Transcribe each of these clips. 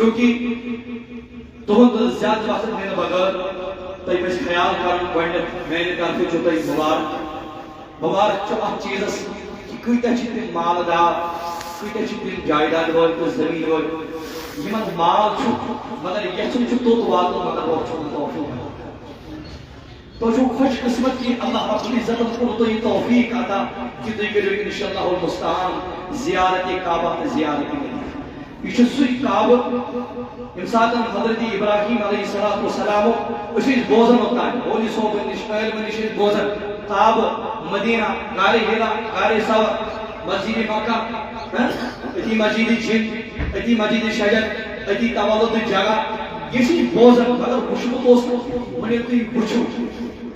چونکہ تہد زیادہ وقت دن بغیر تھی پہ خیال کرن گۄڈنیٚتھ میانہِ طرفہٕ چھُ تۄہہِ مبارک چھُ اتھ چیٖزس کہ کۭتیاہ چھِ تِم مالدار کۭتیاہ چھِ تِم جایداد وٲلۍ تہٕ زٔمیٖن وٲلۍ یِمن مال چھُ مگر یژھُن چھُ توٚت واتُن مگر وۄنۍ چھُ نہٕ توفیٖق تُہۍ چھِو خوش قسمت کہ اللہ رب العزتن کوٚر تۄہہِ یہِ توفیٖق عطا کہ تُہۍ کٔرِو انشاء اللہ المستعان زیارت کعبہ تہٕ زیارت مدینہ یہ چھُ سُے کعبہ ییٚمہِ ساتہٕ حضرت ابراہیم علیہ الصلوۃ والسلام أسۍ ٲسۍ بوزان اوٚتانۍ مولوی صٲبن نِش عٲلمن نِش ٲسۍ بوزان کعبہ مدینہ غار ہیرا غار ثور مسجد مکہ أتی مسجد جن أتی مسجد شجر أتی تولد جگہ یہ چھِ بوزان مگر وٕچھمُت اوس نہٕ وۄنۍ ییٚلہِ تُہۍ وٕچھِو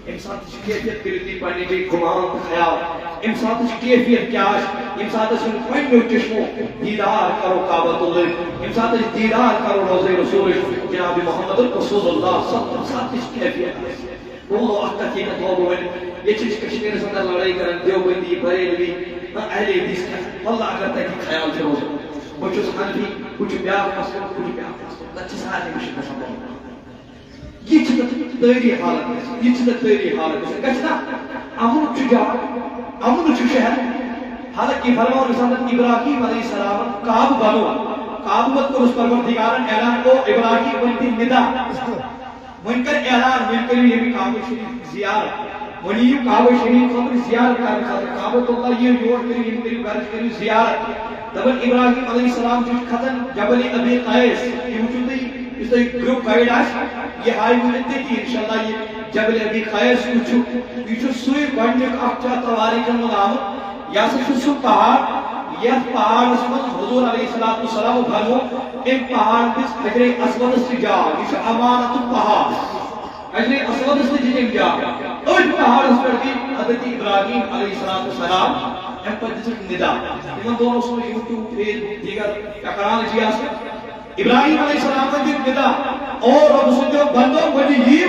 اَمہِ ساتہٕ چھِ کیفیت کٔرِو تُہۍ پننہِ جایہِ گُمان تہٕ خیال اَمہِ ساتہٕ چھِ کیفیت کیٛاہ آسہِ ییٚمہِ ساتہٕ أسۍ پننیو چشمو دیدار کرو کعبۃ اللہ ییٚمہِ ساتہٕ أسۍ دیدار کرو روضہ رسولٕچ جناب محمد رسول اللہ صلی اللہ علیہ وسلم ساتہٕ چھِ کیفیت بولو اکھ کتھ ییٚتٮ۪تھ تھاوو بہٕ وۄنۍ ییٚتہِ چھِ کشمیٖرس انٛدر لڑٲے کران دیوبندی بریلوی اہل حدیث واللہ اگر تتہِ خیال چھُ روزان بہٕ چھُس حنفی ہُہ چھُ بیٛاکھ مسلہٕ ہُہ چھُ بیٛاکھ مسلہٕ تتہِ چھِ سارنٕے مُشکِل گژھان یہ تٲری حالت یہ تٲری حالت گژھِ نا امن چھُ جاے امن چھُ شہر حالانکہ فرماو حضرت ابراہیم علیہ السلام کعبہ بنو کعبہ کوٚرُس پروردگارن اعلان گوٚو ابراہیم ؤنۍ دِ ندا وۄنۍ کر اعلان وۄنۍ کٔرِو ییٚمہِ کعبہ شریٖف زیارت وۄنۍ یِیِو کعبہ شریٖف خٲطرٕ زیارت کرنہٕ خٲطرٕ کعبۃ اللہ یِیِو یور کٔرِو یِم کٔرِو گرٕ کٔرِو زیارت دپان ابراہیم علیہ السلام چھُ کھسان جبل ابی قیس یہ وٕچھِو تُہۍ یُس تۄہہِ گرُپ گایڈ آسہِ یہ ہاوِ وٕنہِ تٔتی انشاءاللہ یہ جبل ابی قیس وٕچھِو یہ چھُ سُے گۄڈنیُک اکھ چھُ اتھ تواریٖخن منٛز آمُت یہ ہسا چھُ سُہ پہاڑ یتھ پہاڑس منٛز حضور علیہ الصلوۃ والسلام فرمو امہِ پہاڑ کِس حجرِ اسودس چھِ جاے یہ چھُ امانتُک پہاڑ حجرِ اسودس تہِ چھِ تِم جاے أتھۍ پہاڑس پٮ۪ٹھ گٔے حضرت ابراہیم علیہ الصلوۃ والسلام امہِ پتہٕ دِژٕکھ ندا تِمن دۄہن اوس نہٕ یوٗٹیوب فیس بُک دیگر ٹیکنالوجی آسان ابراہیم علیہ السلام نے دِژ ندا اور رب سٕنٛدیو بندو وۄنۍ یِیِو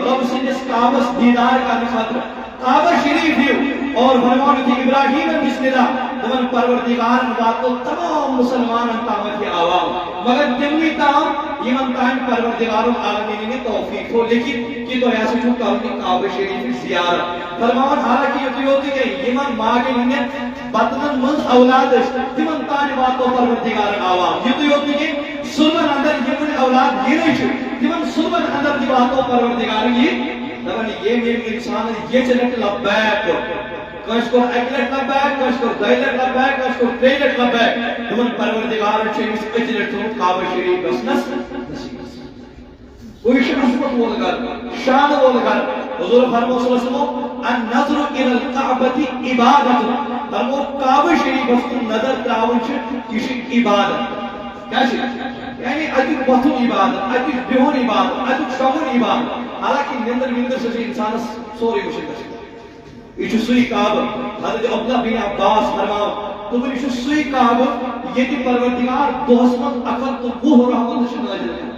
رب سٕنٛدِس کعبس دیدار کرنہٕ خٲطرٕ کعبہ شریٖف یِیِو اور فرماو کہ ابراہیم دِژ ندا دپان پروردگارن واتو تمام مسلمانن تامتھ یہ آواز مگر تمنٕے تام یمن تام پروردگارُک عالمین نے توفیق ہو لیکن کہ تۄہہِ ہسا چھُو کرُن کعبہ شریٖف زیارت فرماوان حالانکہ یوٚتُے گٔے یمن ماجن ہٕنٛدٮ۪ن بطنن منٛز اولاد ٲسۍ تِمن تام واتو پروردگارن آواز یوٚتُے گٔے سُلمن اندر یمن اولاد یِنٕے چھِ تِمن سُلمن اندر تہِ واتو پروردگارن یہِ دپان ییٚمۍ انسان ییٚژِ لٹہِ لبیک کٲنٛسہِ کوٚر اکہِ لٹہِ لبیک کٲنٛسہِ کوٚر دۄیہِ لٹہِ لبیک کٲنٛسہِ کوٚر ترٛیٚیہِ لٹہِ لبیک دپان پروردگارن چھُ أمِس أکہِ لٹہِ تھوٚومُت کعبہ شریٖف گژھنس کوئی چھُ عظمت وول گرٕ شان وول گرٕ حضور فرمو صلی اللہ علیہ وسلم النظر الى الکعبۃ عبادت فرمو کعبہ شریٖفس کُن نظر تراوُن چھُ یہِ چھُ عبادت کیٛاہ چھُ یعنی اتیُک وۄتھُن عبادت اتیُک بِہُن عبادت اتیُک شۄنگُن عبادت حالانکہ نندر وندر سۭتۍ چھُ انسانس سورُے مُشکل گژھان یہ چھُ سُے کعبہ حضرت عبداللہ بن عباس فرماو دوٚپُن یہِ چھُ سُے کعبہ ییٚتہِ پروردگار دۄہس منٛز 120 رحمت چھُ نٲزِل کران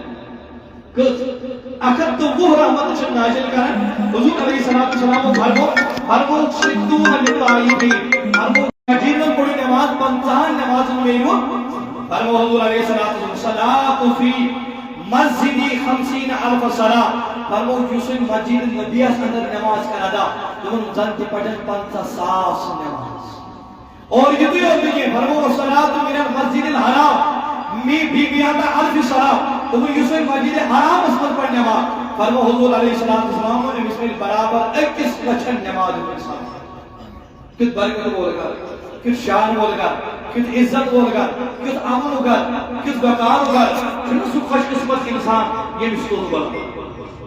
کٔژ 120 رحمت چھُ نٲزِل کران حضور علیہ الصلوۃ والسلام فرمو صدوٗ للطائفین فرمو جنن پڑھ نماز 50 نمازن میں فرمو حضور علیہ الصلوۃ والسلام فی مسجد 50,000 صلاة فرمو یُس مسجد نبیس اندر نماز کر ادا تمن زن تہِ پڑھن 50,000 نماز اور یُتُے یوت نہٕ کینٛہہ فرمو صلاة من المسجد الحرام بی بیاتا 1000 صلاة تمن یُس مسجد حرامس منٛز پڑھ نماز فرمو حضور علیہ الصلوۃ والسلام أمِس مِلہِ برابر 1 لچھن نماز انسان کیُتھ برکت وول گرٕ کیُتھ شان وول گرٕ کیُتھ عزت وول گرٕ کیُتھ امن گرٕ کیُتھ بقار گرٕ چھُنہٕ سُہ خوش قسمت انسان ییٚمِس توٚت بُلایہِ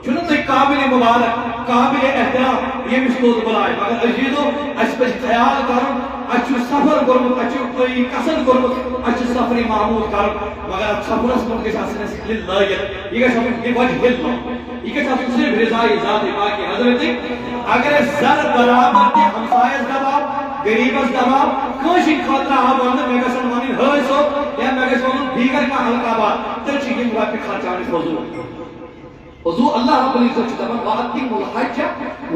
چھُنہٕ تُہۍ قابل مبارک قابل احترام ییٚمِس توٚت بُلایہِ مگر عزیٖزو اَسہِ پَزِ خیال کرُن اَسہِ چھُ سفر کوٚرمُت اَسہِ چھُ تۄہہِ قصد کوٚرمُت اَسہِ چھُ سفرِ معموٗل کرُن مگر اَتھ سفرس منٛز گژھِ آسٕنۍ اَسہِ دِل لٲگِتھ یہِ گژھِ آسُن وجہ اللہ یہ گژھِ آسُن صرف رضایہِ ذاتِ باقی حضرت اگر أسۍ زر برابر تہِ ہمسایس دباو غریبس دباو کٲنٛسہِ ہٕنٛدِ خٲطرٕ آو وننہٕ مےٚ گژھن ونٕنۍ ہٲے صٲب یا مےٚ گژھِ ونُن دیگر کانٛہہ ہلکا بات تیٚلہِ چھِ یِم رۄپیہِ خرچاونہِ فضوٗل حضور اللہ رب العزت چھُ دپان وَأَتِمُّ الْحَجَّ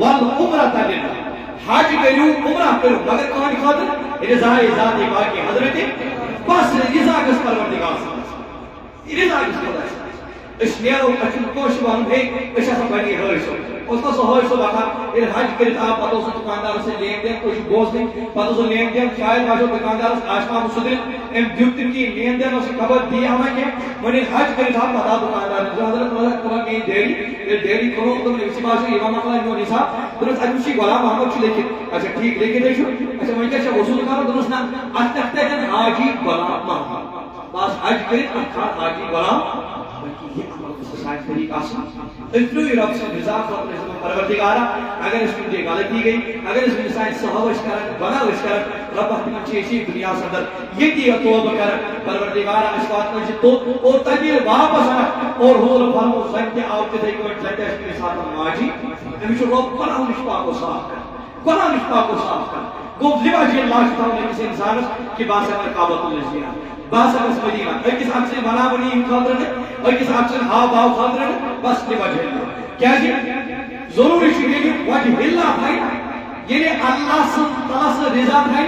وَالْعُمْرَةَ لِلَّهِ حج کٔرِو عمرہ کٔرِو مگر کٕہٕنٛدِ خٲطرٕ رضایہِ ذاتِ باقی حضرت بس رضا گژھِ پروردگار رضا گژھِ خۄدایَس أسۍ نیرو اَسہِ چھُنہٕ کٲنٛسہِ وَنُن ہے أسۍ ہسا بَنی حٲج صٲب اوس نہ سُہ حٲج صٲب آسان ییٚلہِ حج کٔرِتھ آو پَتہٕ اوس سُہ دُکاندارَس سۭتۍ لین دین تُہۍ چھِو بوزنٕے پَتہٕ اوس سُہ لین دین شاید باسیو دُکاندارَس آسہِ آمُت سُہ دِنہٕ أمۍ دیُت تہِ کِہیٖنۍ لین دین اوس خبر دی ہا کینٛہہ وۄنۍ ییٚلہِ حج کٔرِتھ آو پَتہٕ آو دُکاندارَن حضرت کھُلا میٛٲنۍ ڈیری ییٚلہِ ڈیری کھُلوو دوٚپُن أمِس باسیو یہِ ما مۄکلاے میون حِساب دوٚپنَس اَتہِ چھُے غلام محمد چھُ لیکھِتھ اچھا ٹھیٖک لیکھِتھ ہے چھُ اچھا وۄنۍ کیٛاہ چھےٚ وصوٗل کَرُن دوٚپنَس نہ اَتھ لیکھِ تَتٮ۪ن حاجی غلام محمد بس حج کٔرِتھ اَتھ کھال حاجی غلام یہ عمل سانہِ طریقہٕ آسان أسۍ ترٛٲوِو رۄب سٕنٛدِ رضا خٲطرٕ أسۍ دَپو پروردِگارا اگر أسۍ کُنہِ جایہِ غلطی گٔے اگر أسۍ کُنہِ سانہِ صحو ٲسۍ کران گۄناہ ٲسۍ کران رۄبا تِمن چھِ أسۍ دُنیاہس انٛدر ییٚتی توبہٕ کران پروردِگارا أسۍ واتنٲوۍ ژٕ توٚت اور تَتہِ ییٚلہِ واپس اَنکھ اور حضوٗر فرمو زَنہِ تہِ آو تِتھٕے پٲٹھۍ زَنہِ تہِ آسہِ کُنہِ ساتہٕ ماجی أمِس چھُ رۄب گۄناہو نِش پاک و صاف کران گۄناہو نِش پاک و صاف کران گوٚو لِباس اللہ چھُ تھاوُن أکِس اِنسانس کہِ بہٕ ہسا کرٕ کعبۃ اللہ زیارت بہٕ ہسا گژھٕ مدیٖنہ أکِس اکھ سٕنٛدِ بناوٕنی ہِنٛدِ خٲطرٕ نہٕ أکِس اکھ سٕنٛدِ ہاو باو خٲطرٕ نہٕ بس لِوجہِ اللہ کیٛازِ ضروٗری چھُ ییٚلہِ وجہِ اللہ تھاوِ ییٚلہِ اللہ سٕنٛز تعالیٰ سٕنٛز رضا تھاوِ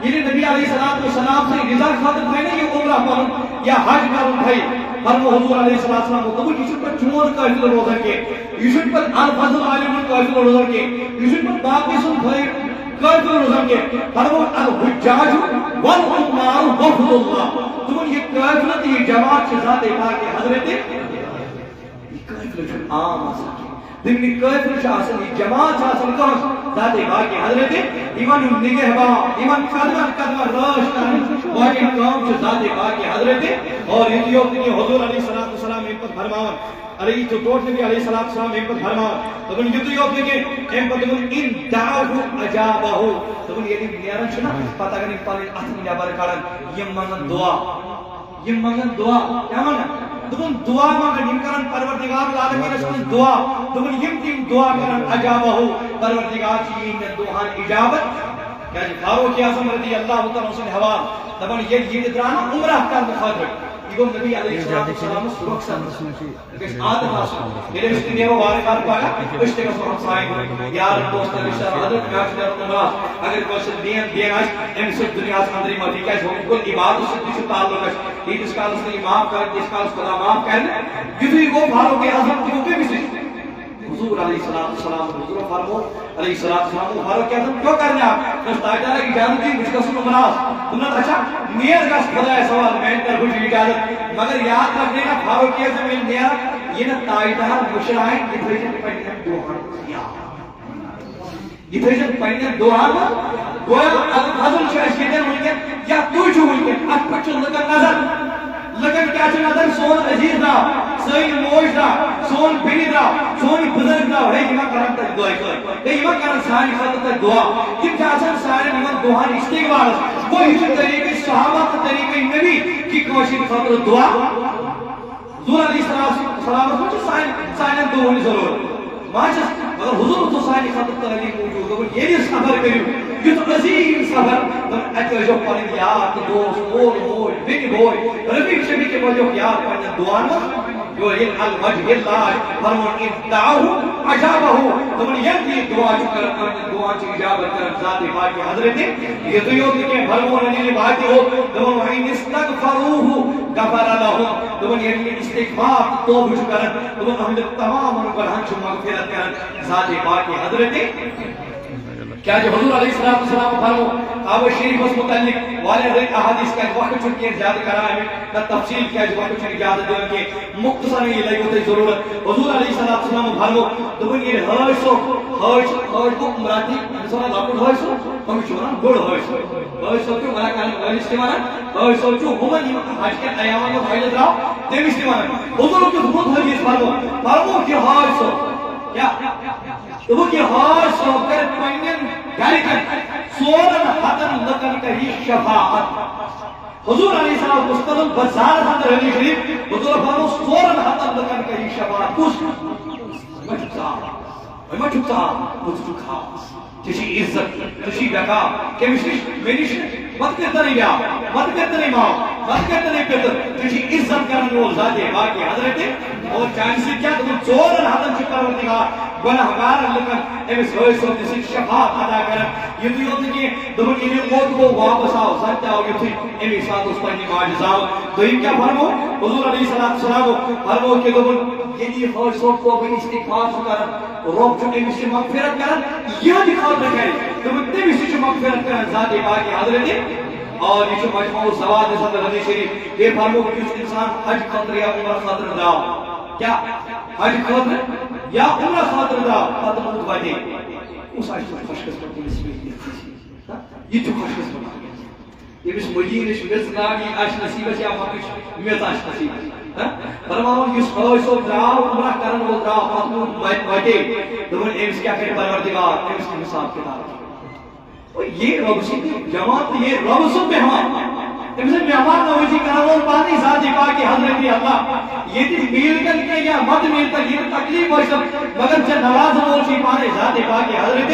ییٚلہِ نبی علیہ الصلوٰتُ والسلام سٕنٛدِ رضا خٲطرٕ تھاوِ نہ یہِ عمرہ پَنُن یا حج کَرُن تھاوِ فرمو حضوٗر علیہ الصلوٰتُ والسلام دوٚپُن یہِ چھُنہٕ پَتہٕ چون قٲفِلہٕ روزان کینٛہہ یہِ چھُنہٕ پَتہٕ الفضل عالم ہُنٛد قٲفِلہٕ روزان کینٛہہ یہِ چھُنہٕ پَتہٕ باقٕے سُنٛد قٲفِلہٕ روزان کینٛہہ فرمو الحجاج والعمار وفد اللہ دوٚپُن یہِ قٲفِلہٕ تہٕ یہِ جماعت چھِ ذاتِ پاکِ حضرت یہِ قٲفِلہٕ چھُنہٕ عام آسان کینٛہہ دوٚپُن یہِ قٲفِلہٕ چھُ آسان یہِ جماعت چھِ آسان کٲنٛسہِ ذاتِ پاکِ حضرت یِمن ہُنٛد نگہبان یِمن قدمن قدمن رٲچھ کران باقین کٲم چھِ ذاتِ پاکِ حضرت اور یِتُے یوت نہٕ کینٛہہ حضوٗر علیہ الصلوٰتُ والسلام ییٚمہِ پتہٕ فرماوان علیہ ٹوٹھ نبی علیہ الصلوٰتُ والسلام ییٚمہِ پتہٕ فرماوان دوٚپُن یِتُے یوت نہٕ کینٛہہ اَمہِ پتہٕ دوٚپُن اِن دعوہُ اجابہُ دوٚپُن ییٚلہِ یِم نیران چھِ نہ پتہٕ اگر یِم پنٕنۍ اَتھٕ نٮ۪بر کڑان یِم منگان دعا کیٛاہ منگان دوٚپُن دعا منگان یِم کران پروردگار العالمیٖنس منٛز دعا دوٚپُن یِم تہِ یِم دعا کران اجابہُ پروردگار چھِ یِہنٛدٮ۪ن دُعاہن اِجابت کیٛازِ فاروق اعظم رضی اللہ تعالیٰ سُنٛد حوالہٕ دپان ییٚلہِ ییٚتہِ درٛاو نہ عمرہ کرنہٕ خٲطرٕ یہِ گوٚو نبی علیہ الصلوٰتُ والسلامس رۄخصت گژھِ عادت آسُن ییٚلہِ أسۍ تہِ نیرو وارٕ کارٕ پگاہ أسۍ تہِ گژھو ہمساین یارن دوستن رِشتہٕ دارن حضرت مےٚ چھُ نیرُن عمرہ اگر کٲنٛسہِ دین آسہِ أمِس سۭتۍ دُنیاہس انٛدرٕے مہ تِکیٛازِ ہُم گوٚو عبادت سۭتۍ تہِ چھُ تعلُق اَسہِ ییٖتِس کالس نہٕ یہِ معاف کرِ تیٖتِس کالس خۄدا معاف کرِ نہٕ یِتُے گوٚو فاروق اعظم تہِ گوٚو کٔمِس نِش حضور علیہ الصلوٰتُ والسلام حضور فرمو علیہ الصلوٰتُ والسلام فاروق اعظم کیوں کرنے آپ تاجدارا اجازت دی مجھ گژھُن عمراہس دوٚپنس اچھا نیر گژھ خۄدایس حوالہٕ میانہِ طرفہٕ چھِ اجازت مگر یاد رکھنے نا فاروق اعظم ییٚلہِ نیران یہِ نہٕ تاجدار مُشراین یہِ تھٲیزٮ۪ن پننٮ۪ن دۄہن منٛز یاد یہِ تھٲیزٮ۪ن پننٮ۪ن دۄہن منٛز گویا الفضل چھُ اَسہِ ییٚتٮ۪ن وٕنکٮ۪ن یا تُہۍ چھِو وٕنکٮ۪ن اَتھ پٮ۪ٹھ چھُ لُکن نظر لُکن کیٛاہ چھِ نظر سون عزیٖز درٛاو سٲنۍ موج درٛاو سون بیٚنہِ درٛاو سون بُزرگ درٛاو ہے یِم ما کرن تتہِ دۄہے خٲطرٕ ہے یِم ما کرن سانہِ خٲطرٕ تتہِ دُعا تِم چھِ آسان سانٮ۪ن یِمن دۄہن استغفارس گوٚو یہِ چھُ طریٖقہٕ صحابہ تہٕ طریٖقہٕ نبی کہِ کٲنٛسہِ ہٕنٛدِ خٲطرٕ دُعا حضوٗر علیہ السلامس منٛز چھِ سانٮ۪ن دۄہن ضروٗرت ما چھس مگر حضوٗر تھوٚو سانہِ خٲطرٕ تعلیٖم موٗجوٗد دوٚپُن ییٚلہِ سفر کٔرِو یُتھ عظیٖم سفر اَتہِ ٲسۍزیو پنٕنۍ یار تہٕ دوس مول موج بیٚنہِ بوے رفیٖق شفیٖق ٲسۍزیوکھ یاد پننٮ۪ن دُعاہن منٛز ییٚلہِ الوجہ اللہ فرمون اِن دعوہُ اجابہُ دوٚپُن ییٚلہِ تہِ یہِ دُعا چھُ کران پننٮ۪ن دُعاہن چھِ اِجابت کران ذاتِ پاکِ حضرت یِتُے یوت نہٕ کینٛہہ فرمون ییٚلہِ واتہِ ہو دوٚپُن وَإِنِ اسْتَغْفَرُوهُ غَفَرَ لَهُم دوٚپُن ییٚلہِ یہِ استغفار تہٕ توبہٕ چھُ کران دوٚپُن أہنٛدٮ۪ن تمامن گۄناہن چھُ مغفرت کران ذاتِ پاکِ حضرت کیٛازِ حضوٗر علیہ الصلوٰتُ والسلام فرمو کعبہ شریٖفس متعلق واریاہ رٕتۍ احادیث کیٛازِ وقت چھُنہٕ کینٛہہ زیادٕ کران امیُک نہ تفصیٖل کیٛازِ وقت چھُنہٕ اجازت دِوان کینٛہہ مختصرن یہِ لگوٕ تۄہہِ ضروٗرت حضوٗر علیہ الصلوٰتُ والسلام فرمو دوٚپُن ییٚلہِ حٲج صٲب حٲج گوٚو عمراتی أمِس وَنان لۄکُٹ حٲج صٲب أمِس چھِ وَنان بوٚڑ حٲج صٲب حٲج صٲب چھُ وَنان کرن وٲلِس تہِ وَنان حٲج صٲب چھُ ہُمن یِم حج کٮ۪ن ایامن منٛز حٲجِس درٛاو تٔمِس تہِ وَنان حضوٗر کیُتھ رُت حدیٖث فرمووُکھ یہِ حٲج صٲب کیٛاہ دوٚپُکھ یہِ حٲج صٲب کرِ پننٮ۪ن گرِکٮ۪ن 400 لُکن کرِ یہِ شفاعت حضوٗر علیہ السلام مُستقل بازارس انٛدر حدیٖث شریٖف حضوٗر فرمو 400 لُکن کرِ یہِ شفاعت کُس وۄنۍ ما چھُکھ ژاو بہٕ ژٕ چھُکھ خاص ژےٚ چھِ عزت ژےٚ چھِ بےٚکار کٔمِس نِش مےٚ نِش نہٕ مت کٔرتنٕے بیٛاکھ مت کٔرتنٕے ماو بدکر نہیں پتر تجھی عزت کرن وول ذات باقی حضرت اور چانسی کیا تم ژورن ہتن چھ پروردگار گناہگار لکن امس ہوئی سو تسی شفاعت ادا کرن یتھ یوت کی دبن یہ موت کو واپس آو سچ آو یتھ امی ساتھ اس پنی معجزہ آو دویم کیا فرمو حضور علیہ السلام فرمو کہ دبن یہ ہوئی سو کو بھی استغفار کرن رب چھ امس سے مغفرت کرن یہ دکھاؤ کرے دبن تمس سے مغفرت کرن ذات باقی حضرت اور یہ مجموع الزواد اس اندر حدیث شریف یہ فرمو کہ اس انسان حج خاطر یا عمرہ خاطر دا کیا حج خاطر یا عمرہ خاطر دا پتہ موت وجہ اس حج خوش قسمت یہ تو خوش قسمت یہ اس مدینہ شمس ناگی اش نصیب یا مکش میت اش نصیب فرماؤ اس حج سو دا عمرہ کرن وہ دا پتہ موت وجہ دون ایمس کیا کرے پروردگار ایمس کی حساب کتاب یہ رب سے جماعت یہ رب سے مہمان امس مہمان نوازی کرو پانی ذات پاک حضرت اللہ یہ تھی میل کر کے یا مت میل تک یہ تکلیف ہو سب مگر جب نواز بول سی پانی ذات پاک حضرت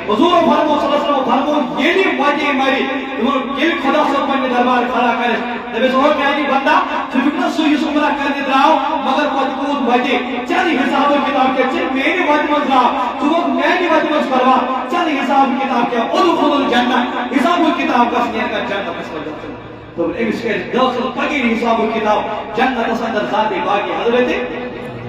حضور فرمو صلی اللہ علیہ وسلم فرمو یہ نہیں وجہ مری تم یہ خدا سے اپنے دربار کھڑا کرے جب اس اور میانی بندہ فکر سوئی عمرہ کرنے دراؤ مگر مضبوط وجہ چلی حساب و کتاب کے چل میری وجہ مزرا تم میری وجہ مز پروا چلی حساب کتاب کے ادخل الجنہ حساب و کتاب کا سنیر کا جنہ مسئلہ تو امس کے داخل پگیر حساب و کتاب جنت اندر ذات باقی حضرت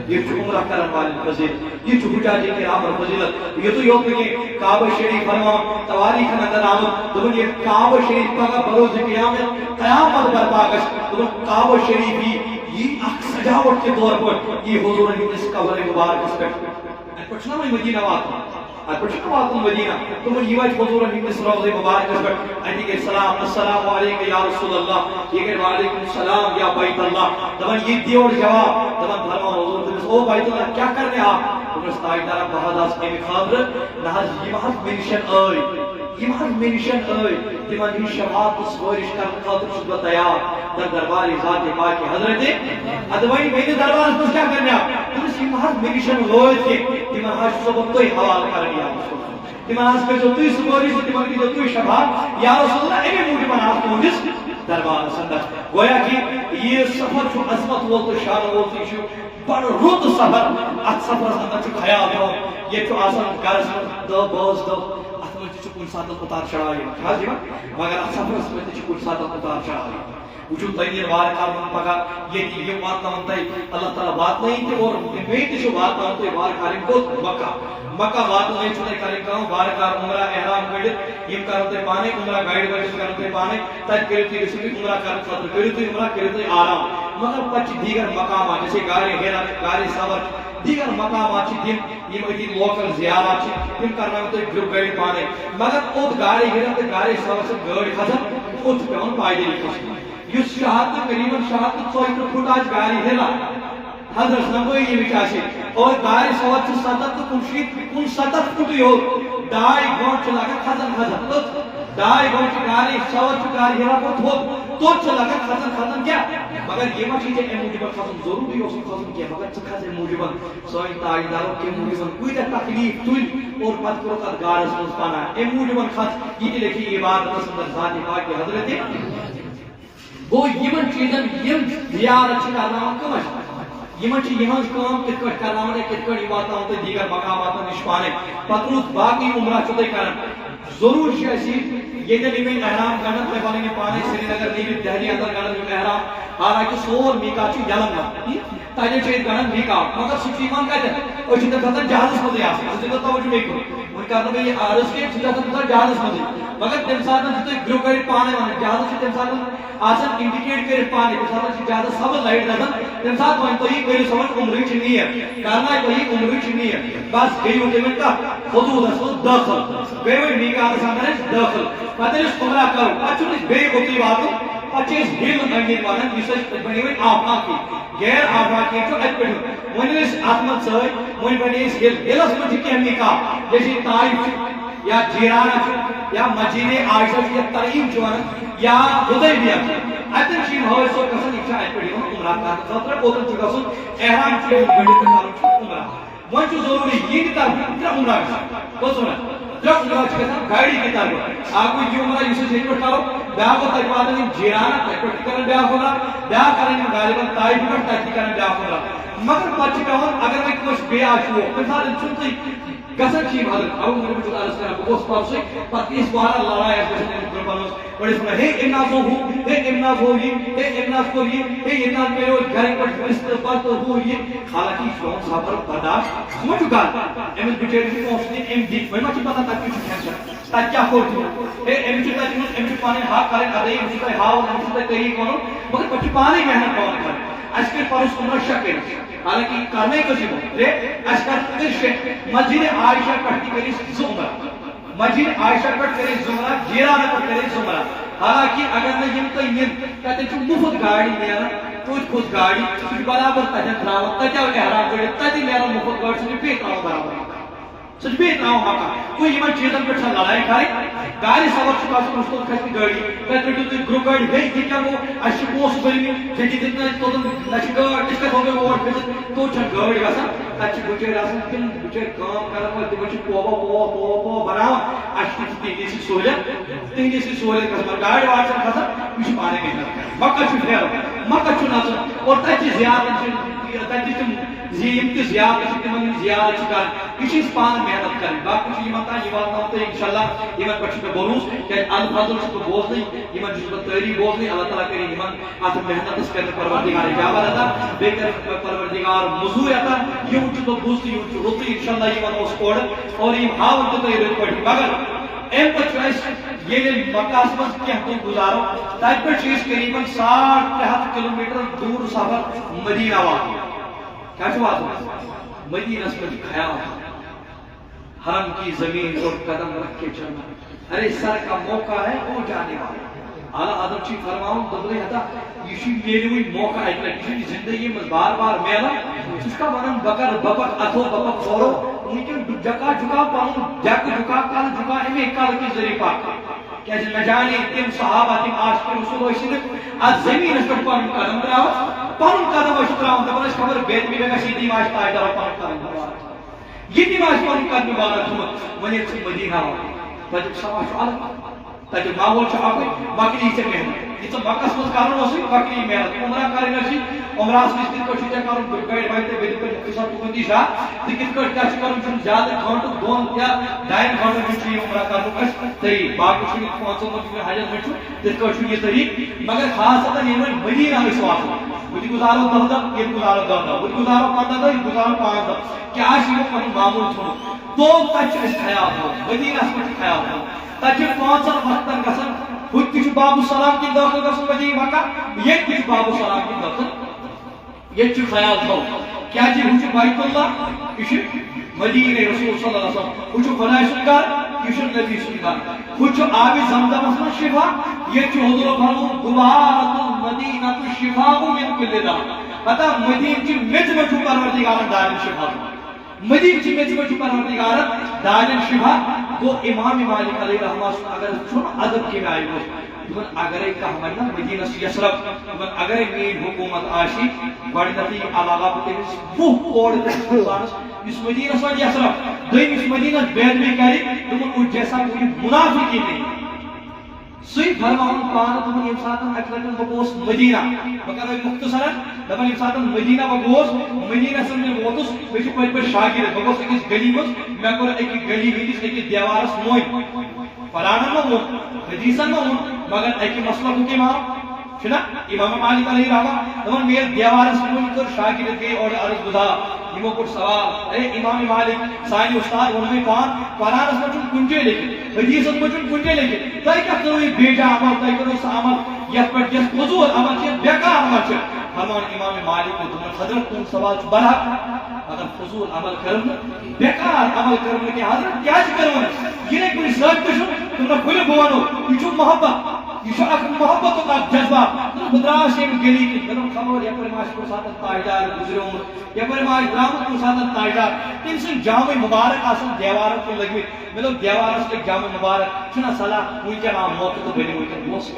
یہ تو عمرہ کرن والے فضیلت یہ تو حجاج کرام فضیلت یہ تو یوم کہ کعبہ شریف فرما تواریخ اندر آمد تو یہ کعبہ شریف کا بروز قیامت قیامت برپا گش تو کعبہ شریف یہ اک سجاوٹ کے طور پر یہ حضور نے اس قبر مبارک اس پر کچھ نہ مدینہ وات پچھنا واتن مدینہ تم یہ حضور نے اس روضہ مبارک اس پر ادی کے سلام السلام علیکم یا رسول اللہ یہ کہ وعلیکم السلام یا بیت اللہ تمن یہ دیور جواب تمن فرما حضور تم او بیت اللہ کیا کرنے آپ تم استایدار بہاداس کے خبر نہ یہ محض منشن ائی یہ محض منشن ائی تمن یہ شفاعت اس ورش کر خاطر شد تیار در دربار ذات پاک حضرت ادوئی میرے دربار میں کیا کرنے آپ تم یہ محض منشن لوئے کہ تمن حج سب تو حوالہ کر تمہاز پہ جو توی سکوری سے تمہاز کی جو توی شباب یا رسول اللہ امی موٹی بنا آپ کو جس دربار سندر گویا کہ یہ سفر جو عظمت وہ تو شان وہ تو شو بڑھ روت سفر ات سفر سندر چو خیال ہو یہ تو آسان کارس دو بوز دو اتمن چو کن ساتھ اتار چڑھائی خیال جیما مگر ات سفر سندر چو کن ساتھ اتار چڑھائی وجود تینیر وار کارمان پگا یہ بات نہ منتائی اللہ تعالیٰ بات نہیں تھی اور میت جو بات نہ منتائی وار کارم کو مکہ بات نہیں چھوٹے کریں کہوں بارکار عمرہ احرام گڑت یم کرتے پانے عمرہ گائیڈ گڑت کرتے پانے تج کرتی رسولی عمرہ کرتے خطر کرتی عمرہ کرتی آرام مگر پچ دیگر مقامات جیسے گاری حیران گاری سور دیگر مقامات چھ دن یم ایتی لوکل زیارات چھ یم کرنا تو گروپ گائیڈ پانے مگر اوت گاری حیران تے گاری سور سے گاڑی خزر اوت پیون پائدے لکھش یس شہادت قریباً شہادت 100 فٹ آج گاری حیران حضرت نمبوئی یہ بچاشے اور گاری سوات سے 70 فٹ ہو ڈائی گونٹ چلا کر خزن ڈائی گونٹ گاری سوات سے گاری ہیرا کو تو چلا کر خزن کیا مگر یہ مچی جے موجبہ خزن ضروری ہو سن خزن کیا مگر چکھا سے موجبہ سوئن تاجداروں کے موجبہ کوئی در تکلیف تل اور پت کرو کر گار سمجھ پانا ہے موجبہ خز یہ لکھی عبادت رسول ذات پاک کی حضرت وہ یمن چیزن یم زیارت کرنا کمش یمن چھ یہاں کام کت کٹ کرنا ہے کت کٹ واتاں تے دیگر مقامات نش پانے پتروس باقی عمرہ چتے کرن ضرور شیسی یہ دن احرام کرنا تے والے پانے سری نگر نیو دہلی اندر کرنا احرام حالانکہ سور میکا چھ یلن تاجے چھ کرن میکا مگر سچیمان کہتے ہیں اور چھ کہتا جہاز مدے آسے اس نے توجہ نہیں کرو ان کا نام یہ عرض کے چھ کہتا جہاز مدے مگر تم ساتھ تو گروپ کر پانے والے جہاز چھ تم ساتھ آسان انڈیکیٹ کر پانے کو ساتھ جہاز سب لائٹ نظر تم ساتھ وہیں تو ہی کوئی سمجھ عمری چنی ہے کرنا ہے تو ہی عمری چنی ہے بس گئی ہوتے میں کا حدود ہے داخل گئی ہوئی میکا آسان ہے داخل پتہ اس عمرہ کرو اچھو اس بے ہوتی باتوں 25 ہل انڈین والا ریسرچ بنی ہوئی آفاقی غیر آفاقی جو ایڈپٹ ونی اس آتمت سوئی ونی بنی اس ہل اس مجھے کی ہمی کا جیسے طائف یا جیران یا مجین عائشہ یا تریم جوان یا حدیبیہ اتن چین ہوئے سو کسن اچھا ایڈپٹ عمرہ کا خطرہ اوتن چکا سن احرام چین گھڑی تکارو عمرہ وہاں جو ضروری یہ کتاب ترہ عمرہ کا بس ہونا ترہ عمرہ چکا سن گھڑی کتاب آگوی جو عمرہ یوسف سے پٹھاؤ بیاکھ گو تتہِ واتن یِم جیرانہ تتہِ پٮ۪ٹھ تہِ کران بیاکھ عمرہ بیاکھ کران یِم غالباً طائف پٮ۪ٹھ تتہِ تہِ کران بیاکھ عمرہ مگر پتہٕ چھُ پیوان اگر وۄنۍ کٲنٛسہِ بیٚیہِ آسہِ شوق کُنہِ ساتہٕ چھُنہٕ تُہۍ گژھان چھِ یِم حضرت اَوٕ موٗجوٗب چھُس عرض کران بہٕ گوٚژھ پرسُے پتہٕ ٲسۍ واریاہ لڑٲے آسہِ گژھان أمِس گرُپن منٛز أڑۍ ٲسۍ وَنان ہے أمۍ ناز گوٚو ہُہ ہے أمۍ ناز گوٚو یہِ ہے أمۍ ناز کوٚر یہِ ہے ییٚتہِ ناز مِلیو گرِکۍ پٲٹھۍ رِستہٕ پتہٕ ہُہ یہِ حالانکہ یہِ چھُ پیوان صبر برداشت سُہ ما چھُ کَتھ أمِس بِچٲرِس چھِ پونٛسہٕ دِنۍ أمۍ دِتۍ وۄنۍ ما چھِ پتہ تَتہِ کیُتھ چھُ کھٮ۪ن چٮ۪ن تَتہِ کیٛاہ کوٚر تِمو ہے أمِس چھُ تَتہِ أمِس چھُ پنٕنۍ حق کَرٕنۍ اَدٲیی أمِس چھُ تۄہہِ ہاوُن أمِس چھُ تۄہہِ طریٖقہٕ وَنُن مگر پتہٕ چھِ پانَے محنت پیوان کَرٕنۍ اَسہِ کٔرۍ پَرُس عمرہ شےٚ کٔرِتھ حالانکہ یہِ کرنے کٔژ یِمو اَسہِ کٔرۍ شےٚ مسجد عائشہ پٮ۪ٹھ تہِ کٔرۍ أسۍ زٕ عمرہ مسجد عائشہ پٮ۪ٹھ کٔرۍ أسۍ زٕ عمرہ جیرانہ پٮ۪ٹھ کٔرۍ أسۍ زٕ عمرہ حالانکہ اگر نہٕ یِم تُہۍ نِن تَتٮ۪ن چھُ مُفت گاڑِ نیران توتہِ کھوٚت گاڑِ سُہ چھُ برابر تَتٮ۪ن ترٛاوان تَتہِ آو احرام کٔڑِتھ تَتہِ نیران مُفت گاڑِ سُہ چھُ بیٚیہِ ترٛاوان برابر سُہ چھُ بیٚیہِ ترٛاوان مکان گوٚو یِمن چیٖزن پٮ۪ٹھ چھےٚ لڑٲے کَرٕنۍ گاڑِ سوار چھُ گژھُن اس کوٚت کھسہِ گٲڑی تَتہِ رٔٹِو تُہۍ گرُپ گاڑِ ہے یہِ کیٛاہ گوٚو اَسہِ چھِ پونٛسہٕ بٔرمٕتۍ ژےٚ دِتِکھ نہٕ اَسہِ توٚتن نہ چھِ گٲڑۍ أسۍ کَتہِ ہٮ۪کو اور کھٔسِتھ توٚت چھےٚ گٲڑۍ گژھان تَتہِ چھِ بِچٲرۍ آسان تِم بِچٲرۍ کٲم کران وٲلۍ تِمن چھِ پوہ بناوان اَسہِ تہِ چھِ تِہنٛدِ سۭتۍ سہوٗلیت گژھان مگر گاڑِ واڑِ چھَنہٕ کھسان یہِ چھُ پانے محنت کران مکہ چھُ پھیرُن مکہ چھُ نژُن اور تَتہِ چھِ زیارت چھِ تَتہِ چھِ تِم یِم تہِ زیارت چھِ تِمن یِم زیارت چھِ کران یہِ چھِ أسۍ پانہٕ محنت کرٕنۍ باقٕے چھُ یِمن تانۍ یہِ واتناوُن تۄہہِ اِنشاءاللہ یِمن پٮ۪ٹھ چھُ مےٚ بھروسہٕ کیٛازِ الفاظُل چھُس بہٕ بوزنٕے یِمن چھُس بہٕ تعریٖف بوزنٕے اللہ تعالیٰ کٔرِنۍ یِمن اَتھ محنتس کٔرِنۍ پروردگار اجابت عطا بیٚیہِ کٔرِنۍ پروردگار موٚزوٗرۍ عطا یِہُنٛد چھُس بہٕ بوٗزتھٕے یِہُنٛد چھُ رُتُے اِنشاءاللہ یِمن اوس اورٕ اور یِم ہاوَن تہِ تۄہہِ رٕتۍ پٲٹھۍ مگر اَمہِ پتہٕ چھُ اَسہِ ییٚلہِ مکہس منٛز کینٛہہ دۄہ گُزارو تَتہِ پٮ۪ٹھ چھِ أسۍ قریٖباً 300 کِلومیٖٹر دوٗر سفر مدیٖنہ واتُن کیٛاہ چھُ واتُن مدینس میں خیال حرم کی زمین اور قدم رکھ کے چلنا ارے سر کا موقع ہے وہ جانے والا اعلیٰ حضرت چھ فرماؤں دبلے ہتا یہ میلوی موقع ہے کہ زندگی میں بار بار میلا اس کا ونن بکر بپک اتھو بپک فورو لیکن جکا جھکا پاؤں جک جھکا کال جھکا امی کال کی ذریعہ پاک کیا نہ جانے تم صحابہ تم عاشق رسول ٲسِتھ از زمین اس پٮ۪ٹھ پنُن قدم تراوان پنُن قدم ٲسۍ تراوان دپان ٲسۍ خبر بیت می گژھِ ییٚتی ما آسہِ تاجدار پنُن قدم مبارک ییٚتی ما آسہِ پنُن قدم مبارک تھوٚمُت وۄنۍ ییٚلہِ ژٕ مدیٖنہ واتکھ تتیُک سوال چھُ الگ تتیُک ماحول چھُ اکُے مۄکلی ژےٚ محنت یہِ ژٕ مکس منٛز کرُن اوسُے مۄکلی محنت عمرہ کرٕنۍ ٲسی عمرہس منٛز کِتھ پٲٹھۍ چھُ ژےٚ کرُن گاڑِ واتہِ ژےٚ بیٚیہِ پٲٹھۍ حِساب تُکنتی شاہ تہٕ کِتھ پٲٹھۍ کیٛاہ چھُ کرُن چھُنہٕ زیادٕ گھنٹہٕ 2 یا 2.5 گھنٹن منٛز چھُ یہِ عمرہ کرنُک اَسہِ طریٖقہٕ باقٕے چھُ یہِ 5 منٛز چھُ حجس منٛز چھُ تِتھ پٲٹھۍ چھُ یہِ طریٖقہٕ مگر خاص طور ییٚلہِ وۄنۍ مدیٖنہ ٲسۍ واتُن بہٕ گُزارو 10 دۄہ ییٚتہِ گُزارو 10 دۄہ بہٕ گُزارو 15 دۄہ ییٚتہِ گُزارو 5 دۄہ کیٛاہ چھُ یِمو پنُن معموٗل تھوٚمُت تو تتہِ چھُ اَسہِ خیال تھاوُن مدیٖنہس منٛز چھُ خیال تھاوُن تتہِ چھُ 5 وقتن گژھان ہُتہِ تہِ چھُ بابو سلام کِنۍ دٲخل گژھُن مدیٖنہ مکہ ییٚتہِ تہِ چھُ بابو سلام کِنۍ دٲخل ییٚتہِ چھُ خیال تھاوُن کیٛازِ ہُہ چھُ بیت اللہ یہِ چھُ مدیٖنہ رسول صلی اللہ علیہ وسلم ہُہ چھُ خۄداے سُنٛد گرٕ یہِ چھُ نبی سُنٛد گرٕ ہُہ چھُ آبِ زمزمس منٛز شفا ییٚتہِ چھُ حضورو فرمووُت غُبارۃ المدینۃ شفاء من کُلِّ داء پتہ مدیٖنہ چھِ میٚژِ منٛز چھُ پروردگارن دارٮ۪ن شفا مدیٖنہ چھِ میٚژِ منٛز چھُ پروردگارن دارٮ۪ن شفا گوٚو امام مالک علیہ رحمہ سُنٛد اگر چھُنہٕ ادب کمہِ آیہِ اوس دپان اگرے کانٛہہ ونہِ نا مدیٖنس یسرف دپان اگرے میٲنۍ حکوٗمت آسہِ گۄڈٕنیتھٕے علاوہ بہٕ تٔمِس 20 پور دِمہٕ اِنسانس یُس مدیٖنس وَنہِ یسرف دوٚیِم یُس مدیٖنس بے ادبی کرِ دوٚپُن اُس جیسا کوئی منافق ہی نہیں سُے فرماوُن پانہٕ دوٚپُن ییٚمہِ ساتہٕ اَکہِ لٹہِ بہٕ گوٚوُس مدیٖنہ بہٕ کرٕ مُختصرن دپان ییٚمہِ ساتہٕ مدیٖنہ بہٕ گوٚوُس مدیٖنس منٛز مےٚ ووتُس مےٚ چھُ پٔتۍ پٲٹھۍ شاگرد بہٕ گوٚوُس أکِس گلی منٛز مےٚ کوٚر أکِس گلی ہٕنٛدِس أکِس دیوارس موٚنۍ قرآنن ما ووٚن حدیثن ما ووٚن مگر اکہِ مسلکُک اِمام چھُنا امام مالک علیہ رحمہ دپان مےٚ ییٚلہِ دیوارس موٚنۍ کٔر شاگرد گٔے اورٕ عرض گُزار یِمو کوٚر سوال اے امام مالک سانہِ اُستاد ووٚنمَے پان قرآنس منٛز چھُنہٕ کُنہِ جایہِ لیکھِتھ حدیثس منٛز چھُنہٕ کُنہِ جایہِ لیکھِتھ تۄہہِ کیٛاہ کٔرٕو یہِ بے جا عمل تۄہہِ کٔرٕو سُہ عمل یتھ پٮ۪ٹھ یۄس فضوٗل عمل چھِ بیکار عمل چھِ فرمان امام مالک کو دوٚپُن حضرت تُہُنٛد سوال چھُ برحق اگر فضوٗل عمل کٔرٕم نہٕ بیکار عمل کٔرٕم نہٕ کینٛہہ حضرت کیٛازِ کٔرٕو نہٕ یہِ نَے کُنہِ ثٲبتہٕ چھُنہٕ تِم نہ کُنہِ بہٕ وَنو یہِ چھُ محبت یہِ چھُ اکھ محبتُک اکھ جذبات بہٕ درٛاس ییٚمہِ گلی کِنۍ مےٚ دوٚپ خبر یپٲرۍ ما آسہِ کُنہِ ساتہٕ تاجدار گُزریومُت یپٲرۍ ما آسہِ درٛامُت کُنہِ ساتہٕ تاجدار تٔمۍ سٕنٛدۍ جامٕے مُبارک آسان دیوارن کُن لٔگمٕتۍ مےٚ دوٚپ دیوارس لٔگۍ جامٕے مُبارک چھُنہ صلاح وٕنکٮ۪ن آو موقعہٕ تہٕ بٔنِو وٕنکٮ۪ن دوس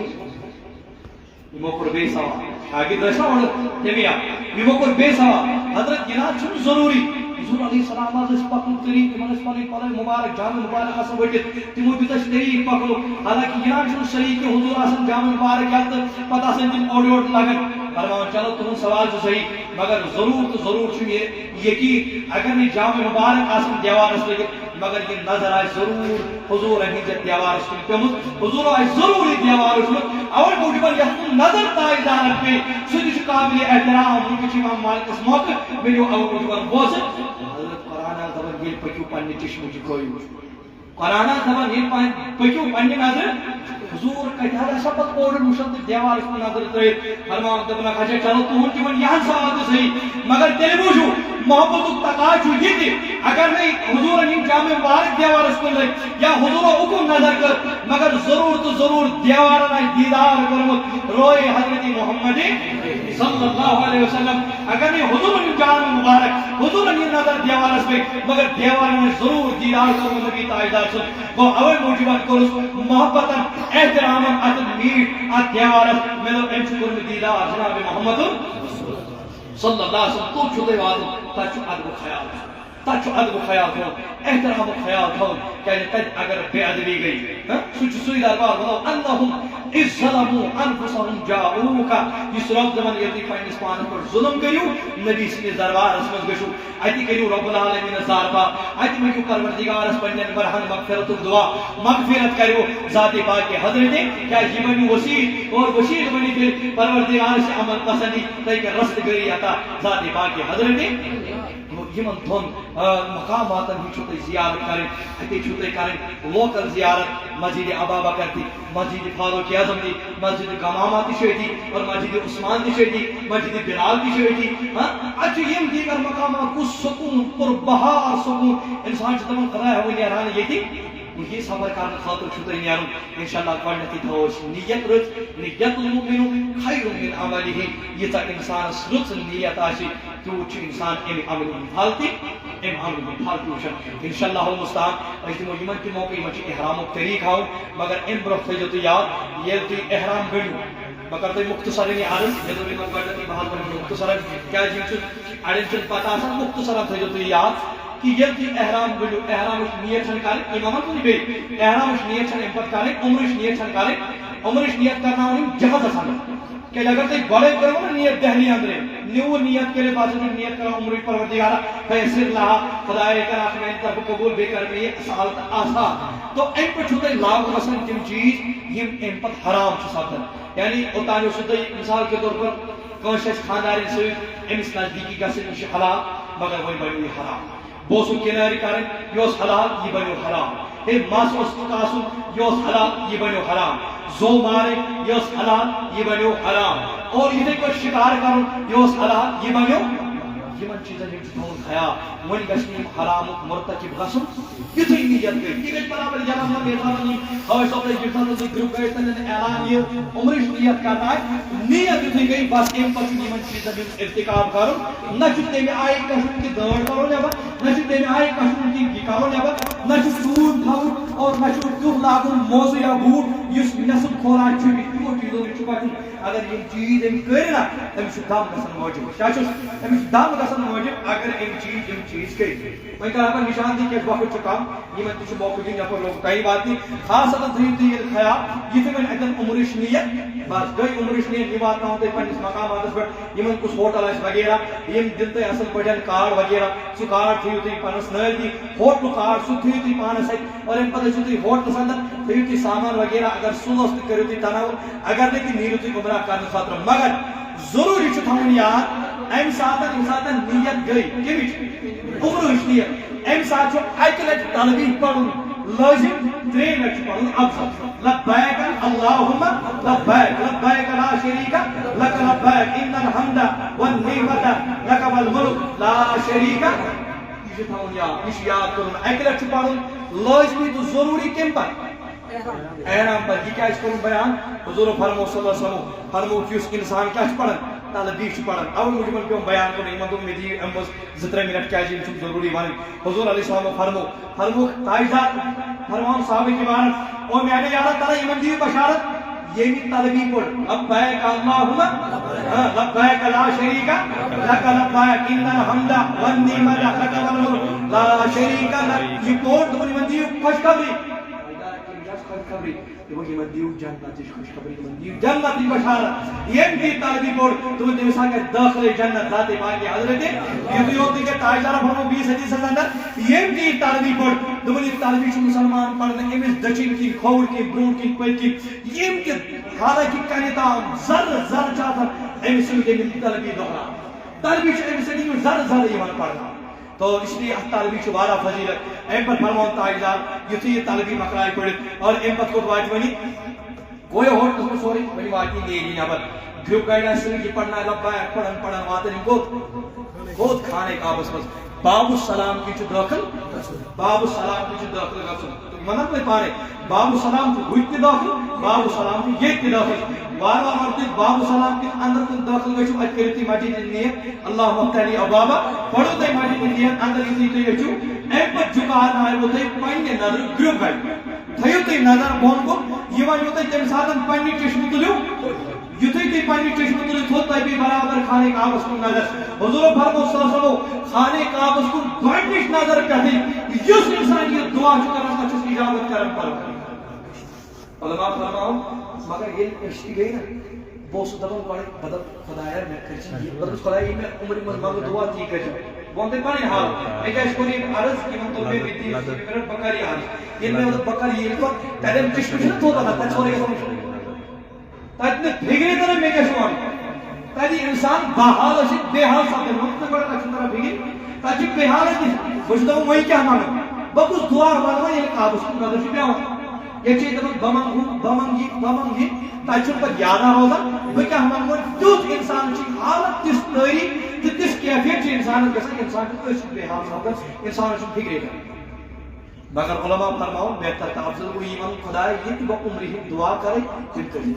یِمو کوٚر بیٚیہِ سوال شاگرد ٲسۍ نا اورٕ تَمی آو یِمو کوٚر بیٚیہِ سوال حضرت یہِ نہ حظ چھُنہٕ ضروٗری حضور علیہ السلام آز پکن طریق تمن پن پل مبارک جامع مبارک آسان وٹت تمو دیت طریق پکنو حالانکہ یہ چھ صحیح کہ حضور آسان جامع مبارک یت پتہ آسان تم اوڑ یوڑ لگن فرمان چلو تہذ سوال صحیح مگر ضرور تو ضرور یہ یقین اگر نہیں جامع مبارک آسان دیوارس لگت مگر یہ نظر آئے ضرور حضور ہز دیوار پیمت حضور آئے ضرور یہ دیوار وچمت اوے موجود یہ نظر تاجدار پہ سہ قابل احترام ونکس امام مالکس موقع میرے اوے موجود بوز حضرت قرآن دپان یہ پکو پنہ چشمہ کھویو قرآن دپان یہ پکو پنہ نظر حضور کتہ سپت اوڑ وشن دیوار کن نظر ترت فرمان دپان اچھا چلو تہن تمن یہ سوال تو صحیح مگر تیل بوجھو محبت تقاض یہ اگر نہیں حضور جامع مبارک دیوارس کن لگ یا حضور اکن نظر کر مگر ضرور تو ضرور دیوار دیدار کرمت روئے حضرت محمد صلی اللہ علیہ وسلم اگر نہیں حضور جامع مبارک حضور نظر دیوارس پہ مگر دیوار ضرور دیدار کرمت نبی تاجدار سن وہ اول موجود کرس محبت احترام ات میٹ ات دیوارس میں ام کرمت دیدار جناب محمد صلی اللہ علیہ وسلم تو چھتے واتن تچ ادب خیال تچ ادب خیال تھو احترام خیال تھو کہ تت اگر بے ادبی گئی سچ سوئی دربار بولو انہم اذ ظلموا انفسهم جاؤوک اس رب دمن یتی پنس پانس پر ظلم کریو نبی سن دربار اس مز گشو اتی کریو رب العالمین زاربا اتی مجو پروردگار اس پنن برہن مغفرت دعا مغفرت کریو ذات پاک حضرت کیا یہ بنی وسیع اور وسیع بنی پھر پروردگار سے عمل پسندی تاکہ رست گری عطا ذات پاک حضرت یمن دون مقاماتن ہی چھتے زیارت کریں اتی چھتے کریں لوکل زیارت مسجد ابا بکر تھی مسجد فاروق اعظم تھی مسجد گمامہ تھی شہدی اور مسجد عثمان تھی شہدی مسجد بلال تھی شہدی اچھا یم دیگر مقامات کو سکون پر بہار سکون انسان چھتے خدا ہے وہ نیران یہ تھی یہ سفر کرنے خاطر چھتے نیران انشاءاللہ گوڈنیتھی تھوس نیت رچ نیت المؤمن خیر من عمله یہ تا انسان رچ نیت آشی تو انسان ام عمل حالتی ام عمل حالتی وشن انشاءاللہ المستعان اس دن یمن کی موقع مچ احرام طریق ہاؤ مگر ام برف تھے جو تو یاد یہ تو احرام گڑو مگر تو مختصر نہیں عرض یہ تو میں گوڈنیتھی بحال پر مختصر کیا جی چھ اڑن چھ پتہ سا مختصر تھے جو تو یاد کہ یہ کہ احرام گڑو احرام نیت چھن کرے امام کو نہیں احرام نیت چھن امپت کرے عمرش نیت چھن کرے عمرش نیت کرنا ہونی جہاز آسان کہ اگر تے بڑے کرو نا نیت دہلی اندرے نیو نیت کرے بعد میں نیت کرو عمر پروردگارا فیسر لا خدائے کر اپنے طرف قبول بے کر میں سال آسا تو ان پر چھوٹے لاگ مثلا تم چیز یہ ان پر حرام چھ ساتھ یعنی اوتانو سدی مثال کے طور پر کوشش خاندار سے امس نزدیکی کا سے حلال مگر وہی بڑی حرام بوسو کناری کریں یہ حلال یہ بنو حرام ہے ماس اس تاسو یہ حلال یہ بنو حرام زو مارے یہ حلال یہ بنو حرام اور یہ کو شکار کرو یہ حلال یہ بنو یمن چیزن ہن خیا ون گشنی حرام مرتکب گسن یتھی نیت گئی یہ برابر جناب نے میدان ہوئے سب نے جتنا تو گروپ گئے تھے اعلان یہ عمرش نیت کرنا ہے نیت یتھی گئی بس ایم پر یمن چیزن ارتکاب کرو نہ چتے میں آئے کشن کی دوڑ کرو نہ نہ چتے میں آئے کشن کی کرو نہ نہ چون تھاو اور نہ چون لاگن موز یا بوٹ یس نسب کھولا چھوٹی تو چیزوں چھپا اگر یہ چیز ام کرنا ام دام گسن موجود کیا ام دام گسن موجود اگر ام چیز کے وہیں کہا پر نشان دی کہ وقت چکا یہ میں کچھ موقع دیں یہاں پر لوگ کئی بات دی خاص اگر یہ خیال یہ تو میں اگر عمرش نیت بس گئی عمرش نیت یہ بات نہ ہوتے پنس مقامات پر یہ میں کچھ ہوٹل اس وغیرہ یہ دلتے اصل پڑھن کارڈ وغیرہ سو کارڈ تھی ہوتی پنس نل دی ہوٹل کارڈ سو تھی ہوتی پانس ہے اور ان پتہ ہوتی ہوٹل سندر تھی ہوتی سامان وغیرہ اگر سلوست کری ہوتی تناور اگر لیکن نیل ہوتی عمرہ کرنے خاطر مگر ضروری چھو تھاون یاد ام ساتن نیت گئی کمیچ عمرش نیت ام سات چھو ایکلت طلبی پڑھن لازم ترین لچ پڑھن افضل لبیک اللہم لبیک لبیک لا شریک لک لبیک ان الحمد والنعمت لک والملک لا شریک یہ تھاون یاد کرن ایکلت پڑھن لازمی تو ضروری کم پر احرام پر یہ کیا اس کو بیان حضور فرمو صلی اللہ علیہ وسلم فرمو کہ اس انسان کیا پڑھن طالبی پڑھن اول مجھے کیوں بیان کرنے ایمان تو میری امس زترہ منٹ کیا جی ضروری بانی حضور علیہ السلام فرمو تائزہ فرمان صحابہ کی بارت اور میں نے یادہ تعالی ایمان دی بشارت یہ بھی طلبی پڑھ لبیک اللہم لبیک لا شریک لک لبیک ان الحمد والنعمت لک والملک لا شریک لک. یہ پڑھ تو من دیو خوشخبری خوشخبری یہ من دیو جنت خوشخبری من دیو جنت بشارت یہ بھی طلبی پڑھ تو من دیو ساکہ داخل جنت ذات پاک حضرت یہ ہوتی کہ تاجدار فرمو 20 حدیث اندر یہ بھی طلبی پڑھ تو من طلبی چھ مسلمان پڑھنے امس دچن کی کھوڑ کی برون کی پل کی یہ کہ حالانکہ کنتا زر زر چاہتا امس کے طلبی دوہرا طلبی چھ امس کے زر زر ایمان پڑھنا تو اس لیے طالبی چھ وارا فضیلت ایم پر فرمون تاجدار یتھی یہ طالبی مقرائی پڑھ اور ایم پر خود واج ونی کوئی اور تو سوری ونی واجی نیری نبر گروپ گائیڈ سے یہ پڑھنا لبیک پڑھن پڑھن واتن کو کھانے کا بس بس باب السلام کی چھ داخل باب السلام کی چھ داخل گژھن منت لے پانے باب السلام کی ہوئی داخل باب السلام کی یہ داخل وار وار باب السلام کے اندر داخل گژھو اکرتی مسجد نیت اللہ مفتاحی ابوابا پڑھو تے مسجد نیت اندر اسی تے گژھو ایم پر جھکا نہ وہ تے پننے نظر گروپ گائیڈ تھیو تے نظر بون کو یہ ون تے تم ساتن پننی چشم تلیو یتھی تے پننی چشم تلیو تھو تے بھی برابر کھانے کا اس کو نظر حضور فرمو صلی اللہ علیہ وسلم کھانے کا اس کو گائیڈ نظر کرتے جس انسان یہ دعا کرنا چھ اجابت کرن پر علماء فرماؤ مگر یہ اشتی گئی نا بہت دفعہ پڑھے بدل خدایا میں کرچی بدل خدایا میں عمر من مانگو دعا کی کرچی وانتے پڑھے حال ایک ایس کنی عرض کی من طلبے بیتی میرا بکاری آج یہ میں بکاری یہ لکھا تیرے چشم چھ تو بنا تا چھوڑے گا سمجھ تا اتنے بھیگنے طرح میں کیا شوان تاکہ انسان باحال اسی بے حال ساتھ مقصد بڑا اچھا طرح بھیگی تاکہ بے حال ہے بجھتا ہوں وہی کیا مانا بکس دعا ہمارا یہ کہا اس کو نظر سے بیاؤں یہ چیز بمنگی تاچن پر یادہ ہوگا وہ کیا ہم تیوت انسان چی حالت تس تاری تس کیفیت چی انسان گسا انسان کو اس بے حال ہوگا انسان چی فکرے گا مگر علماء فرماؤ بہتر تا افضل کو ایمان خدا ہے یہ با عمرہم دعا کرے جن کری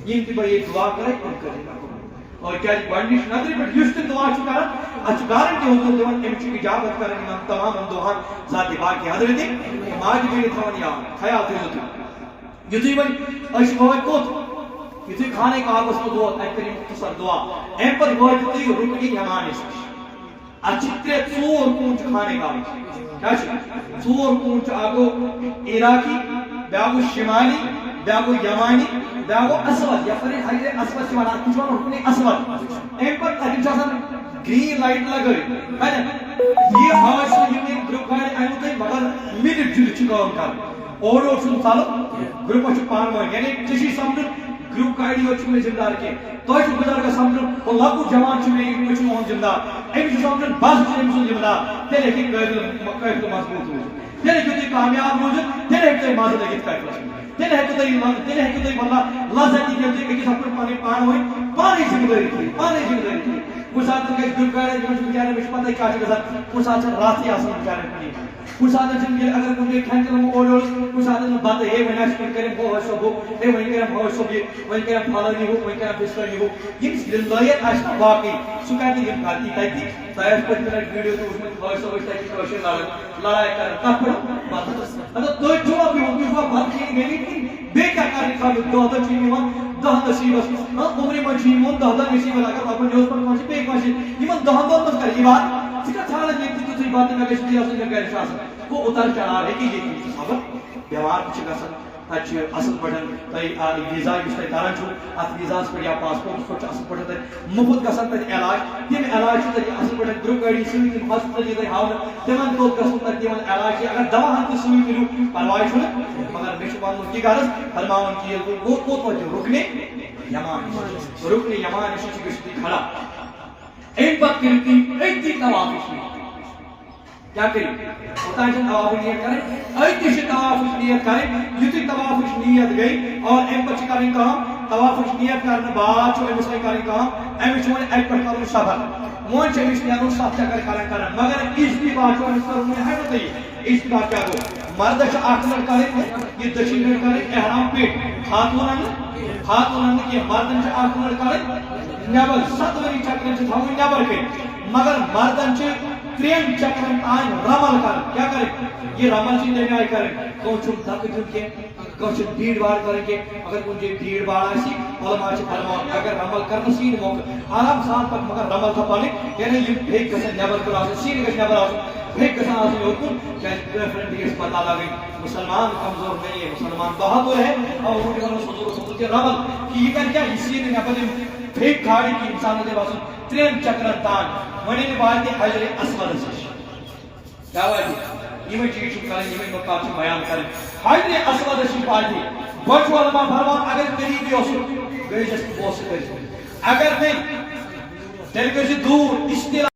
یہ با یہ دعا کرے ان کری اور کیا گوڑنیش نظری پر یشت دعا چکا رہا اچھ گارنٹی حضور دیوان امچی اجابت کریں امام تمام اندوہان ذاتی باقی حضرت ماج بیلی تھوانی آن خیال تھی ہوتی یتھی بھائی اش بہت کوت یتھی کھانے کا آگس کو دعا اے کریم مختصر دعا ایم پر بہت یتھی رکنی یمانی سے اچھی تے چور کونچ کھانے کا کیا چھے چور کونچ آگو عراقی بیاگو شمالی بیاگو یمانی بیاگو اسود یا فرین حجر اسود شمالا کچھ وہاں رکنی اسود ایم پر تاکہ جاسن گرین لائٹ لگئی یہ ہاش یہ گروپ گاڑی آئیو تے مگر منٹ جل چکا ان کا اور چھو تعلق گروپ چھو پان موئی یعنی چشی سمجھن گروپ گاڑی چھو میں ذمہ دار کے تو چھو گزار کا سمجھن وہ لاکھوں جوان چھو میں چھو ہم ذمہ دار ایم چھو سمجھن باس چھو میں ذمہ دار تیرے کی قید تو مضبوط ہو تیرے کی کامیاب ہو تیرے کی مادہ لگت قید ہو تیرے کی تو واللہ لازتی کے کہ سب پانی پان ہوئی پانی ذمہ داری تھی پانی ذمہ داری تھی کچھ ساتھ کے گروپ گاڑی جو بیچارے مش پتہ کیا چیز ہے کچھ ساتھ رات ہی آسان بیچارے پڑی کچھ ساتھ جن کے اگر کوئی کھان کے اور کچھ ساتھ بات ہے وناش کرے وہ سب ہے وہ کرے وہ سب وہ کرے پھل نہیں ہو وہ کرے بسکٹ نہیں ہو یہ زندگی آشنا واقعی سکاتی کی کھاتی کھاتی سایہ پر میرا ویڈیو تو اس میں وہ سب اس کی کوشش لڑائی کر تب بات ہے تو جو بھی ہو جو بات کی میری بے کیا کرنے کا دو دو چیز میں دہ نصیب عمر من چیز من دہ نصیب اگر اپن جو پر پہنچے پہ پہنچے یہ من دہ دو کر یہ بات سکا تھا لگے تو تی بات میں کسی اصل میں گھر شاس کو اتار چڑھا ہے کہ یہ صحابہ بیمار کچھ گسن اچ اصل پٹن تئی ویزا یس تئی تاران چھو ات ویزاس پر یا پاسپورٹ کو اصل پٹن تئی مفت گسن تئی علاج تم علاج تئی اصل پٹن گروپ گاڑی سوی تم ہاسپٹل تئی ہاو تمن تو گسن تئی تمن علاج اگر دوا ہن سوی ملو پرواہ چھو مگر مشوان کی غرض فرماون کی وہ کو رکنے یمان رکنے یمان شچ گشتی کھڑا ایک بات کرتی ایک دن توافش نہیں کیا کریں ہوتا ہے جب توافش نیت کریں ایک کسی توافش نیت کریں جتی توافش نیت گئی اور ایم بچ کریں کام توافش نیت کرنے بعد چھو ایم بچ کریں کام ایم بچ میں ایک پر کروں سفر مون چھے بچ نیانوں ساتھ چکر کریں مگر اس بھی بات چھو انسکر انہیں ہے ہوتا ہے اس بات کیا دو مردش آخر کریں یہ دشن کریں احرام پیٹ خاتونان کی مردن چھے آخر کریں نیبر ستوری چکرن چھے تھاوئی نیبر کے مگر مردن چھے ترین چکرن آئین رمل کر کیا کریں یہ رمل چیزیں میں آئی کریں کون چھو دھک جن کے کچھ بھیڑ باڑ کریں گے اگر کچھ بھیڑ باڑ آسی علماء چھ فرمان اگر رمل کرنا سین موقع آرام سان پک مگر رمل تھا پانی یعنی یہ بھیک گسن نیبر کر آسن سین گسن نیبر آسن بھیک گسن آسن یوکن کہ پریفرنٹ اس پتہ لگئی مسلمان کمزور نہیں ہے مسلمان بہادر ہے اور وہ کہ حضور صلی اللہ رمل کہ یہ کر کیا اس سین نیبر بھیک کھاڑی کی انسان دے واسن ترین چکر تان ونی نے بات حجر اسود سے کیا وجہ یہ چیز کریں یہ مقام بیان کریں حجر اسود سے پارٹی بچ علماء فرمان اگر قریبی ہو گئی جس کو بوس کر اگر نہیں تیل کے دور اشتراک